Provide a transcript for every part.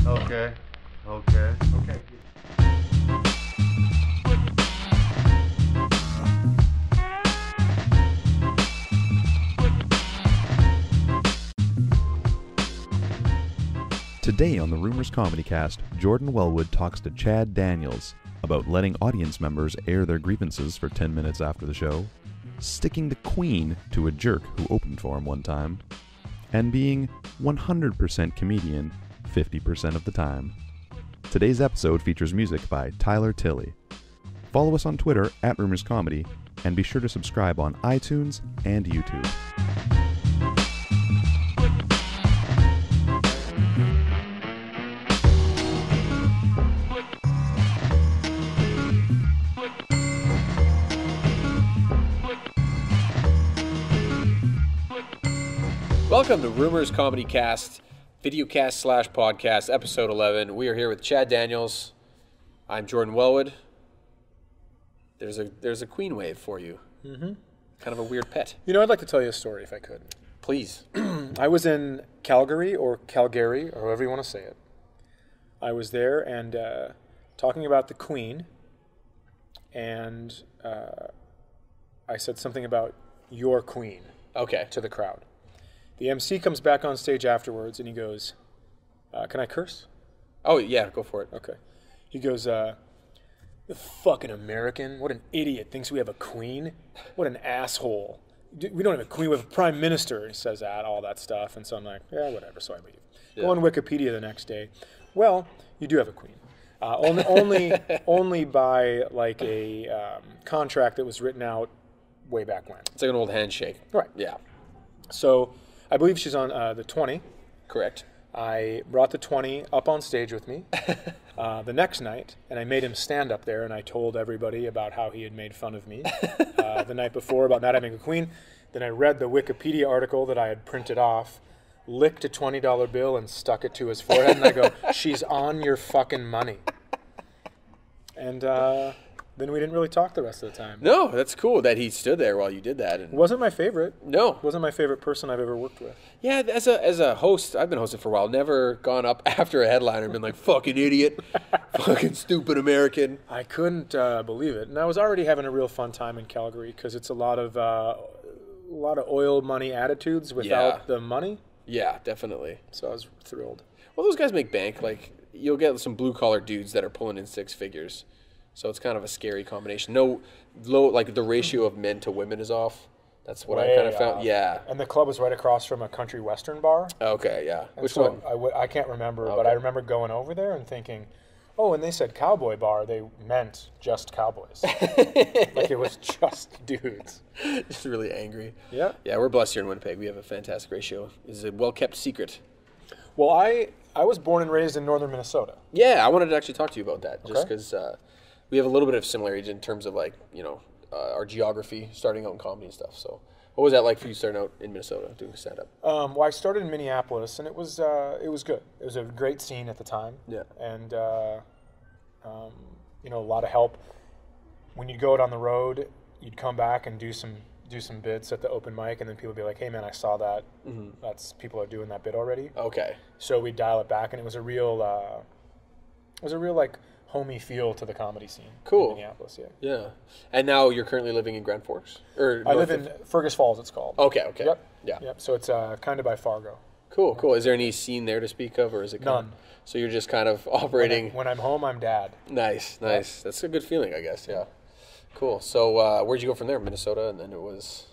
Okay. Okay. Okay. Today on the Rumors Comedy Cast, Jordan Welwood talks to Chad Daniels about letting audience members air their grievances for 10 minutes after the show, sticking the Queen to a jerk who opened for him one time, and being 100% comedian 50% of the time. Today's episode features music by Tyler Tilley. Follow us on Twitter @RumorsComedy, and be sure to subscribe on iTunes and YouTube. Welcome to Rumors Comedy Cast, videocast / podcast, episode 11. We are here with Chad Daniels. I'm Jordan Welwood. There's a queen wave for you. Mm-hmm. Kind of a weird pet. You know, I'd like to tell you a story if I could. Please. I was in Calgary, or Calgary, or however you want to say it. I was there and talking about the Queen, and I said something about your Queen Okay. to the crowd. The MC comes back on stage afterwards, and he goes, can I curse? Oh, yeah, go for it. Okay. He goes, the fucking American, what an idiot, thinks we have a queen? What an asshole. We don't have a queen, we have a prime minister. He says that, all that stuff, and so I'm like, yeah, whatever, so I leave. Yeah. Go on Wikipedia the next day. Well, you do have a queen. Only by like a contract that was written out way back when. It's like an old handshake. Right. Yeah. So I believe she's on the 20. Correct. I brought the 20 up on stage with me the next night, and I made him stand up there, and I told everybody about how he had made fun of me the night before about not having a queen. Then I read the Wikipedia article that I had printed off, licked a $20 bill, and stuck it to his forehead, and I go, she's on your fucking money. And then we didn't really talk the rest of the time. No, that's cool that he stood there while you did that. And Wasn't my favorite. No. Wasn't my favorite person I've ever worked with. Yeah, as a host, I've been hosting for a while. Never gone up after a headliner and been like, fucking idiot, fucking stupid American. I couldn't believe it. And I was already having a real fun time in Calgary because it's a lot of oil money attitudes without the money. Yeah, definitely. So I was thrilled. Well, those guys make bank. Like, you'll get some blue-collar dudes that are pulling in six figures. So it's kind of a scary combination. Like the ratio of men to women is off. That's what I kind of found. Yeah. And the club was right across from a country western bar. Okay, yeah. And Which so one? I can't remember, Okay. but I remember going over there and thinking, oh, and they said cowboy bar. They meant just cowboys. Like it was just dudes. Just really angry. Yeah. Yeah, we're blessed here in Winnipeg. We have a fantastic ratio. It's a well-kept secret. Well, I was born and raised in northern Minnesota. Yeah, I wanted to actually talk to you about that. Just Okay. because we have a little bit of similarities in terms of, like, our geography, starting out in comedy and stuff. So what was that like for you starting out in Minnesota doing stand-up? Well, I started in Minneapolis, and it was good. It was a great scene at the time. Yeah. And a lot of help. When you'd go out on the road, you'd come back and do some bits at the open mic, and then people would be like, "Hey, man, I saw that. Mm-hmm. That's people are doing that bit already." Okay. So we'd dial it back, and it was a real like homey feel to the comedy scene. Cool. In Minneapolis, yeah. Yeah. And now you're currently living in Grand Forks? Or I live in Fergus Falls, it's called. Okay. Yep. Yeah. Yep. So it's kind of by Fargo. Cool. Is there any scene there to speak of, or is it None? So you're just kind of operating. When I'm home, I'm dad. Nice. That's a good feeling, I guess. Yeah. Cool. So where'd you go from there? Minnesota, and then it was.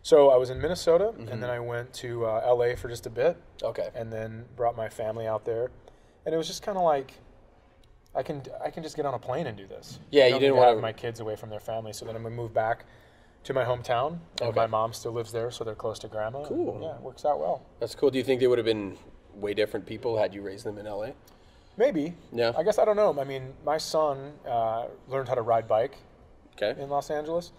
So I was in Minnesota, Mm-hmm. and then I went to LA for just a bit. Okay. And then brought my family out there, and it was just kind of like, I can just get on a plane and do this. Yeah, I you don't didn't need to want have to. my kids away from their family. So then I'm gonna move back to my hometown, and Okay. my mom still lives there, so they're close to grandma. Cool. And, yeah, it works out well. That's cool. Do you think they would have been way different people had you raised them in LA? Maybe. Yeah. I guess I don't know. I mean, my son learned how to ride bike Okay. in Los Angeles,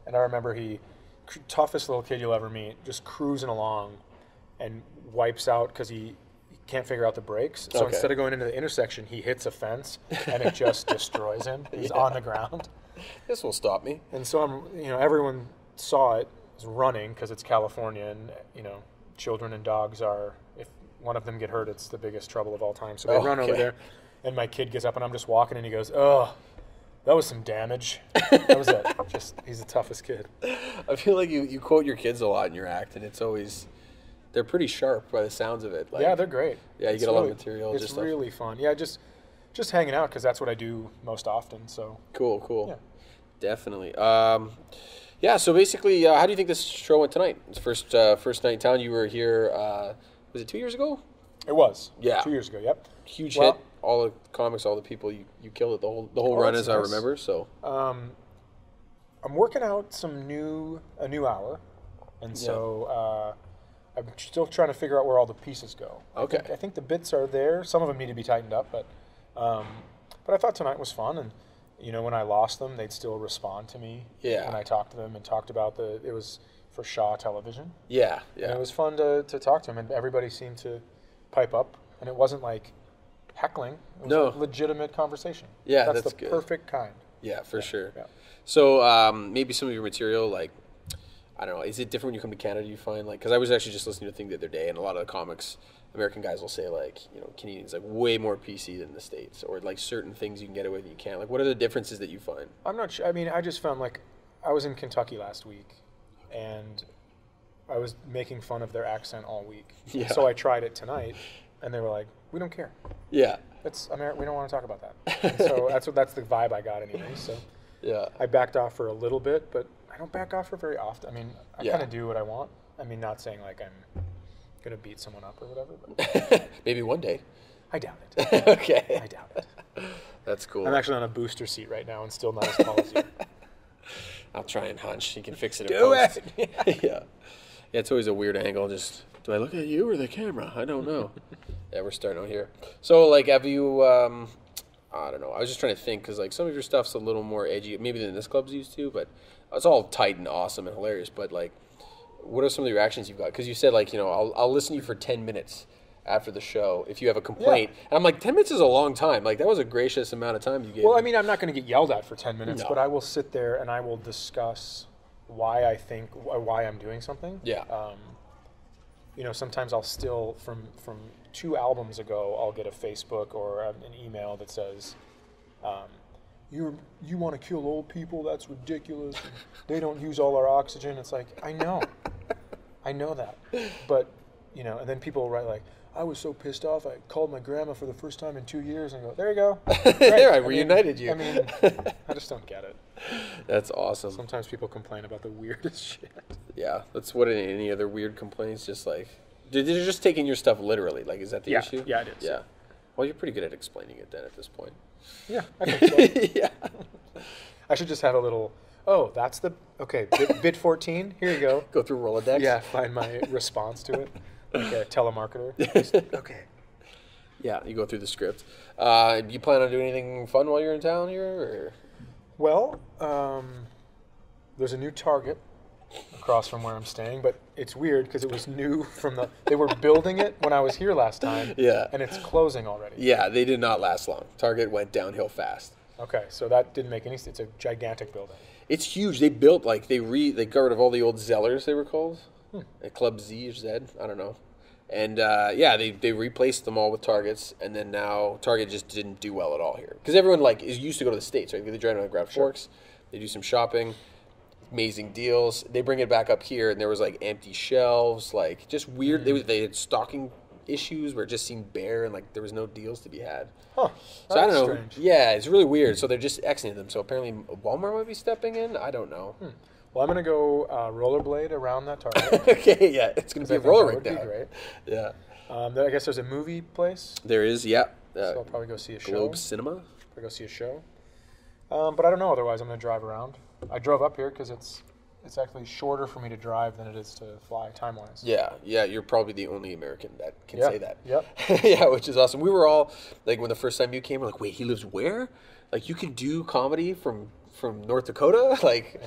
and I remember toughest little kid you'll ever meet, just cruising along, and wipes out because he can't figure out the brakes. So Okay. instead of going into the intersection, he hits a fence, and it just destroys him. He's on the ground. This will stop me. And so everyone saw it, was running because it's California, and children and dogs are, if one of them get hurt, it's the biggest trouble of all time. So we run over there, and my kid gets up, and I'm just walking, and he goes, "Oh, that was some damage." That was it. He's the toughest kid. I feel like you quote your kids a lot in your act, and it's always, they're pretty sharp by the sounds of it. Like, yeah, they're great. Yeah, you get a lot of material. It's really fun. Yeah, just hanging out because that's what I do most often. So cool. Yeah. Definitely. Yeah. So basically, how do you think this show went tonight? It's first night in town. You were here. Was it 2 years ago? It was. Yeah. 2 years ago. Yep. Huge hit. All the comics, all the people, you killed it the whole run, as I remember. So. I'm working out a new hour, and so I'm still trying to figure out where all the pieces go. Okay. I think the bits are there. Some of them need to be tightened up, but I thought tonight was fun, and when I lost them, they'd still respond to me. Yeah. When I talked to them and talked about it was for Shaw Television. Yeah. And it was fun to talk to them, and everybody seemed to pipe up, and it wasn't like heckling. It was a legitimate conversation. Yeah, that's the good. perfect kind. Yeah, for sure. Yeah. So maybe some of your material, like, I don't know, is it different when you come to Canada, you find? Like, because I was actually just listening to a thing the other day, and a lot of the comics, American guys will say, like, Canadians, like, way more PC than the States, or, like, certain things you can get away with and you can't. Like, what are the differences that you find? I'm not sure. I mean, I just found, like, I was in Kentucky last week, and I was making fun of their accent all week. Yeah. So I tried it tonight, and they were like, "We don't care. Yeah. We don't want to talk about that." And so that's the vibe I got anyway. So yeah, I backed off for a little bit, but I don't back off for very often. I mean, I kind of do what I want. I mean, not saying like I'm gonna beat someone up or whatever, but maybe one day. I doubt it. Okay. I doubt it. That's cool. I'm actually on a booster seat right now and still not as tall as you. I'll try and hunch. You can fix it. Do it. Yeah. Yeah, it's always a weird angle. Just, do I look at you or the camera? I don't know. Yeah, we're starting out here. So, like, have you, I don't know. I was just trying to think, because, like, some of your stuff's a little more edgy, maybe than this club's used to, but it's all tight and awesome and hilarious. But, like, what are some of the reactions you've got? Because you said, like, I'll listen to you for 10 minutes after the show if you have a complaint. Yeah. And I'm like, 10 minutes is a long time. Like, that was a gracious amount of time you gave. Well, I mean, I'm not going to get yelled at for 10 minutes, No. but I will sit there and I will discuss why I'm doing something. Yeah. Sometimes I'll still, from 2 albums ago, I'll get a Facebook or an email that says, you want to kill old people? That's ridiculous. They don't use all our oxygen. It's like, I know that. But, and then people will write like, I was so pissed off, I called my grandma for the first time in 2 years, and I go, there you go. There, I reunited you. I mean, I just don't get it. That's awesome. Sometimes people complain about the weirdest shit. Yeah, that's what any other weird complaints, just like, they're just taking your stuff literally. Like, is that the issue? Yeah, it is. Yeah. Well, you're pretty good at explaining it then at this point. Yeah, I think so. Yeah. I should just have a little, that's bit 14, here you go. Go through Rolodex. Yeah, find my response to it. Like a telemarketer. Okay. Yeah, you go through the script. Do you plan on doing anything fun while you're in town here? Or? Well, there's a new Target across from where I'm staying, but it's weird because it was new they were building it when I was here last time. Yeah. And it's closing already. Yeah, they did not last long. Target went downhill fast. Okay, so that didn't make any sense. It's a gigantic building. It's huge. They built, like, they got rid of all the old Zellers, they were called. Club Z or Z, I don't know. And, they replaced them all with Targets, and then now Target just didn't do well at all here. Because everyone, like, is used to go to the States, right? They drive around Grand Forks, they do some shopping, amazing deals. They bring it back up here, and there was, like, empty shelves, like, just weird. They had stocking issues where it just seemed bare, and, like, there was no deals to be had. Huh. So I don't know. Strange. Yeah, it's really weird. So they're just exiting them. So apparently Walmart might be stepping in. I don't know. Well, I'm going to go rollerblade around that Target. Okay, yeah. It's going to be a roller rink now. That would be great. Yeah. I guess there's a movie place. There is, yeah. So I'll probably go see a show. Globe Cinema. Probably go see a show. But I don't know. Otherwise, I'm going to drive around. I drove up here because it's actually shorter for me to drive than it is to fly time-wise. Yeah. You're probably the only American that can say that. Yep. Yeah, which is awesome. We were all, like, when the first time you came, we're like, wait, he lives where? Like, you can do comedy from North Dakota? Like,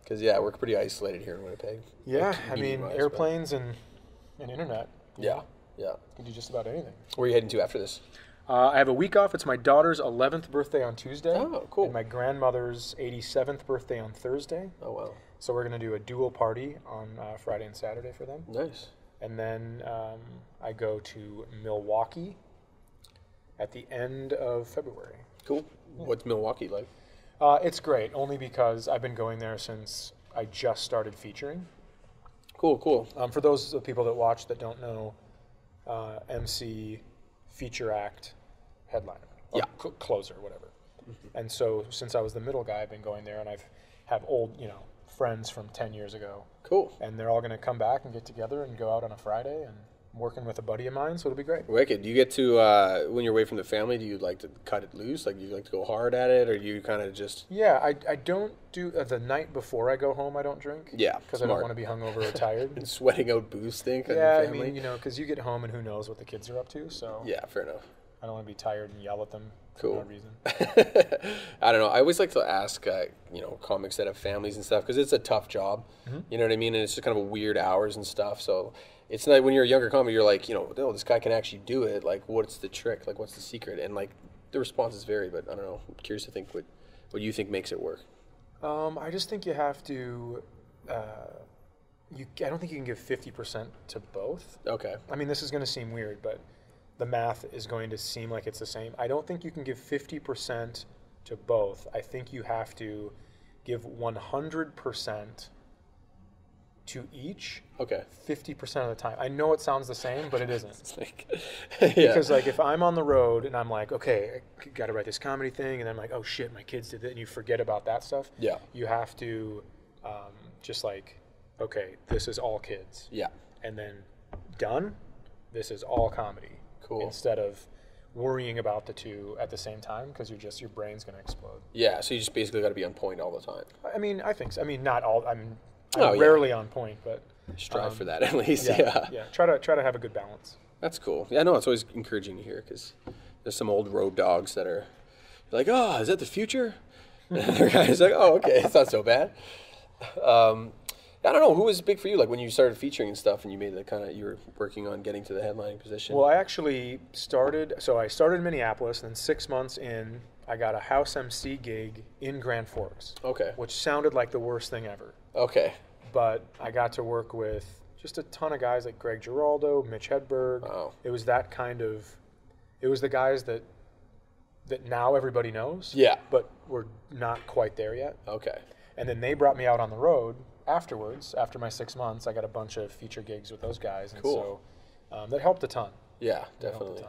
because, we're pretty isolated here in Winnipeg. Yeah, like, I mean, airplanes and internet. Yeah. You can do just about anything. Where are you heading to after this? I have a week off. It's my daughter's 11th birthday on Tuesday. Oh, cool. And my grandmother's 87th birthday on Thursday. Oh, wow. So we're going to do a dual party on Friday and Saturday for them. Nice. And then I go to Milwaukee at the end of February. Cool. What's Milwaukee like? It's great, only because I've been going there since I just started featuring. Cool. For those people that watch that don't know, MC, feature act, headliner, or closer, whatever. Mm-hmm. And so since I was the middle guy, I've been going there, and have old, friends from 10 years ago. Cool. And they're all going to come back and get together and go out on a Friday, and I'm working with a buddy of mine, so it'll be great. Wicked. Do you get to, when you're away from the family, do you like to cut it loose? Like, do you like to go hard at it, or do you kind of just... Yeah, I don't do... the night before I go home, I don't drink. Yeah, because I don't want to be hungover or tired. And sweating out booze stink on yeah, your family? I mean, because you get home and who knows what the kids are up to, so... Yeah, fair enough. I don't want to be tired and yell at them for no reason. I don't know. I always like to ask, comics that have families and stuff, because it's a tough job. Mm-hmm. You know what I mean? And it's just kind of weird hours and stuff. So it's not, when you're a younger comic, you're like, this guy can actually do it. Like, what's the trick? Like, what's the secret? And like, the responses vary, but I don't know. I'm curious to think what you think makes it work. I just think you have to. I don't think you can give 50% to both. Okay. I mean, this is going to seem weird, but the math is going to seem like it's the same. I don't think you can give 50% to both. I think you have to give 100% to each. Okay. 50% of the time. I know it sounds the same, but it isn't. Yeah. Because if I'm on the road and I'm like, okay, I got to write this comedy thing, and I'm like, oh shit, my kids did it, and you forget about that stuff. Yeah. You have to just like, okay, this is all kids. Yeah. And then done, this is all comedy. Cool. Instead of worrying about the two at the same time, because your brain's going to explode. Yeah, so you just basically got to be on point all the time. I mean, I think so. I mean, not all. I'm rarely on point, but strive for that at least. Yeah. Try to have a good balance. That's cool. Yeah, no, it's always encouraging to hear, because there's some old road dogs that are like, oh, is that the future? And the other guy's like, oh, okay, it's not so bad. I don't know, who was big for you? Like when you started featuring and stuff, and you made you were working on getting to the headlining position. Well, I actually started in Minneapolis, and then 6 months in, I got a house MC gig in Grand Forks. Okay. Which sounded like the worst thing ever. Okay. But I got to work with just a ton of guys like Greg Giraldo, Mitch Hedberg. Wow. It was the guys that now everybody knows. Yeah. But we're not quite there yet. Okay. And then they brought me out on the road afterwards. After my 6 months, I got a bunch of feature gigs with those guys. And cool. So that helped a ton. Yeah, definitely.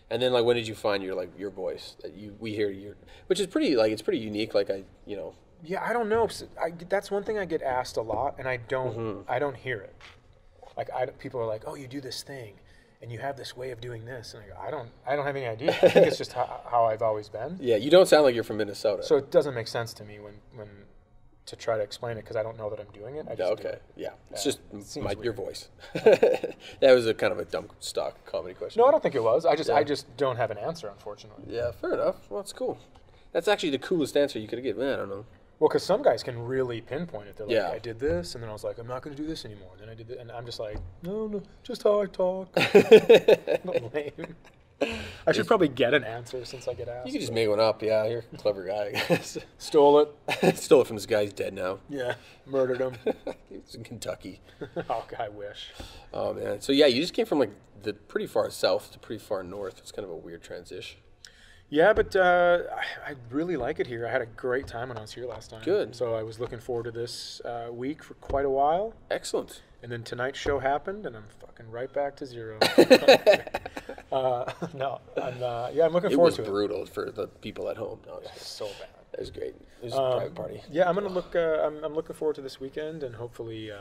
And then when did you find your voice that we hear which is pretty it's pretty unique. Yeah, I don't know. That's one thing I get asked a lot, and I don't hear it. People are like, "Oh, you do this thing, and you have this way of doing this," and I go, "I don't have any idea. I think it's just how I've always been." Yeah, you don't sound like you're from Minnesota. So it doesn't make sense to me when to try to explain it, because I don't know that I'm doing it. I just do it. Yeah, it's just your voice. Yeah. That was a kind of a dumb stock comedy question. No, I don't think it was. I just don't have an answer, unfortunately. Yeah, fair enough. Well, that's cool. That's actually the coolest answer you could have given. I don't know. Well, because some guys can really pinpoint it. They're like, Yeah. I did this, and then I was like, I'm not going to do this anymore. And then I did it, and I'm just like, no, just how I talk. Lame. I should probably get an answer since I get asked. You could just make one up. Yeah, you're a clever guy, I guess. Stole it. Stole it from this guy. He's dead now. Yeah, murdered him. He was in Kentucky. Oh, I wish. Oh, man. So, yeah, you just came from, the pretty far south to pretty far north. It's kind of a weird transition. Yeah, but I really like it here. I had a great time when I was here last time. Good. So I was looking forward to this week for quite a while. Excellent. And then tonight's show happened, and I'm fucking right back to zero. No, I'm looking forward to it. It was brutal for the people at home. No, It's so bad. it was great. It was a private party. Yeah, I'm gonna look. I'm looking forward to this weekend, and hopefully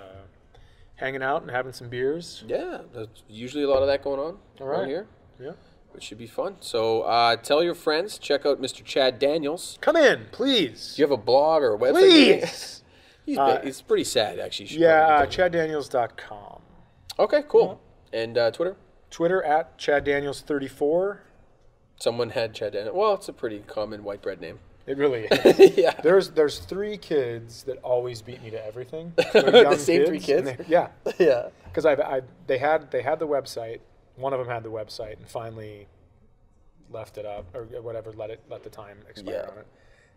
hanging out and having some beers. Yeah, there's usually a lot of that going on around here. Yeah. Which should be fun. So tell your friends, check out Mr. Chad Daniels. Come in, please. Do you have a blog or a website? Please. It's pretty sad, actually. Yeah, ChadDaniels.com. Okay, cool. Yeah. And Twitter? Twitter at ChadDaniels34. Someone had Chad Daniels. Well, it's a pretty common white bread name. It really is. Yeah. There's 3 kids that always beat me to everything. The same 3 kids? Yeah. Yeah. Because they had the website. One of them had the website and finally left it up or whatever. Let the time expire on it.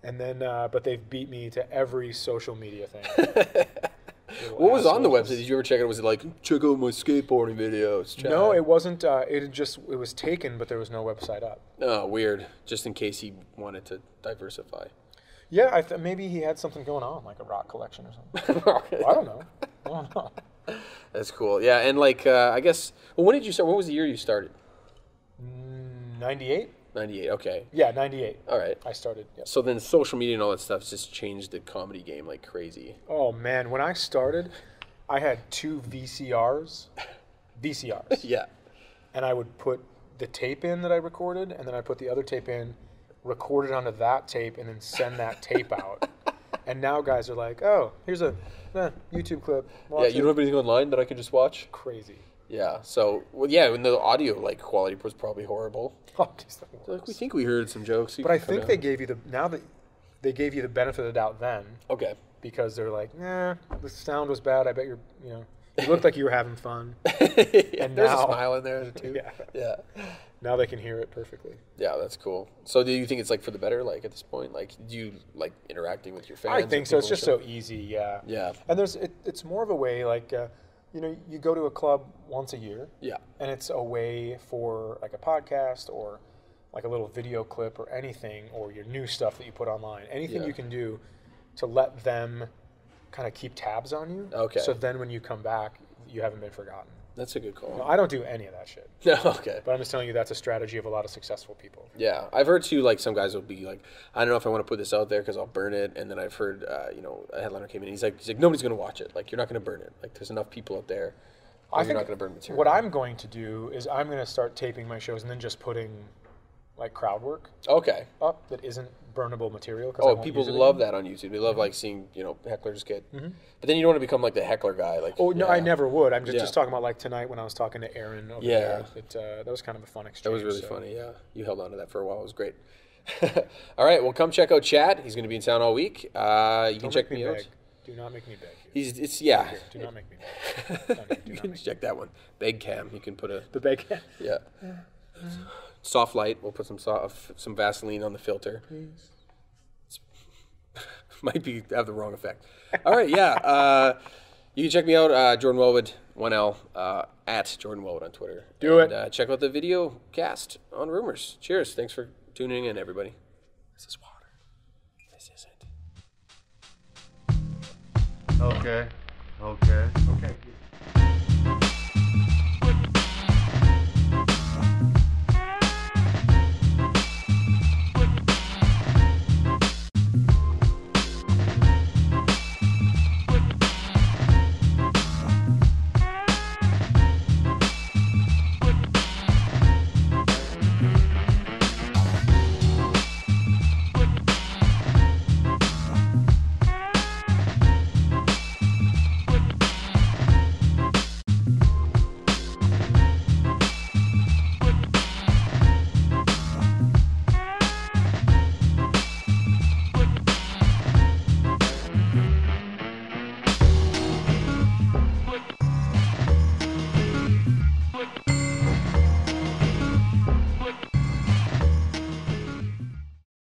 And then, but they've beat me to every social media thing. What was on the website? Did you ever check it? Was it like, check out my skateboarding videos? Chad? No, it wasn't. It was taken, but there was no website up. Oh, weird. Just in case he wanted to diversify. Yeah, maybe he had something going on, like a rock collection or something. Well, I don't know. That's cool. Yeah, and like, I guess, well, when did you start? What was the year you started? 98? 98, okay. Yeah, 98. All right. I started, yeah. So then social media and all that stuff just changed the comedy game like crazy. Oh, man. When I started, I had 2 VCRs. Yeah. And I would put the tape in that I recorded, and then I put the other tape in, record it onto that tape, and then send that tape out. And now guys are like, oh, here's a YouTube clip. Yeah, you don't have anything online that I can just watch? Crazy. Yeah, so, well, yeah, when the audio like quality was probably horrible. Oh, so, like, we think we heard some jokes. But I think they gave you they gave you the benefit of the doubt then. Okay. Because they're like, nah, the sound was bad. I bet you looked like you were having fun. Yeah, and there's now, a smile in there too. Yeah. Now they can hear it perfectly. Yeah, that's cool. So do you think it's like for the better, like at this point? Like, do you like interacting with your fans? I think so. It's just so easy, yeah. Yeah. And it's more of a way, like, you go to a club once a year. Yeah. And it's a way for like a podcast or like a little video clip or anything, or your new stuff that you put online. Anything you can do to let them kind of keep tabs on you. Okay. So then when you come back, you haven't been forgotten. That's a good call. I don't do any of that shit. No, okay. But I'm just telling you that's a strategy of a lot of successful people. Yeah. I've heard too, like some guys will be like, I don't know if I want to put this out there because I'll burn it. And then I've heard, a headliner came in. He's like, nobody's going to watch it. Like, you're not going to burn it. Like, there's enough people out there. I you're think not going to burn material. What I'm going to do is I'm going to start taping my shows and then just putting like crowd work Okay. up that isn't burnable material. Oh, people love that on YouTube. They love like seeing, hecklers get. Mm-hmm. But then you don't want to become like the heckler guy. Like, oh no, I never would. I'm just talking about like tonight when I was talking to Aaron over there. That was kind of a fun exchange. That was really funny. Yeah, you held on to that for a while. It was great. All right, well, come check out Chad. He's going to be in town all week. You can check me out. Do not make me beg. Do not make me beg. You can check that one. Beg cam. You can put the beg cam. Yeah. Soft light. We'll put some Vaseline on the filter. Please. Might have the wrong effect. All right, yeah. You can check me out, Jordan Welwood, 1L, at Jordan Welwood on Twitter. Do it. Check out the video cast on Rumors. Cheers. Thanks for tuning in, everybody. This is water. This isn't. Okay. Okay. Okay.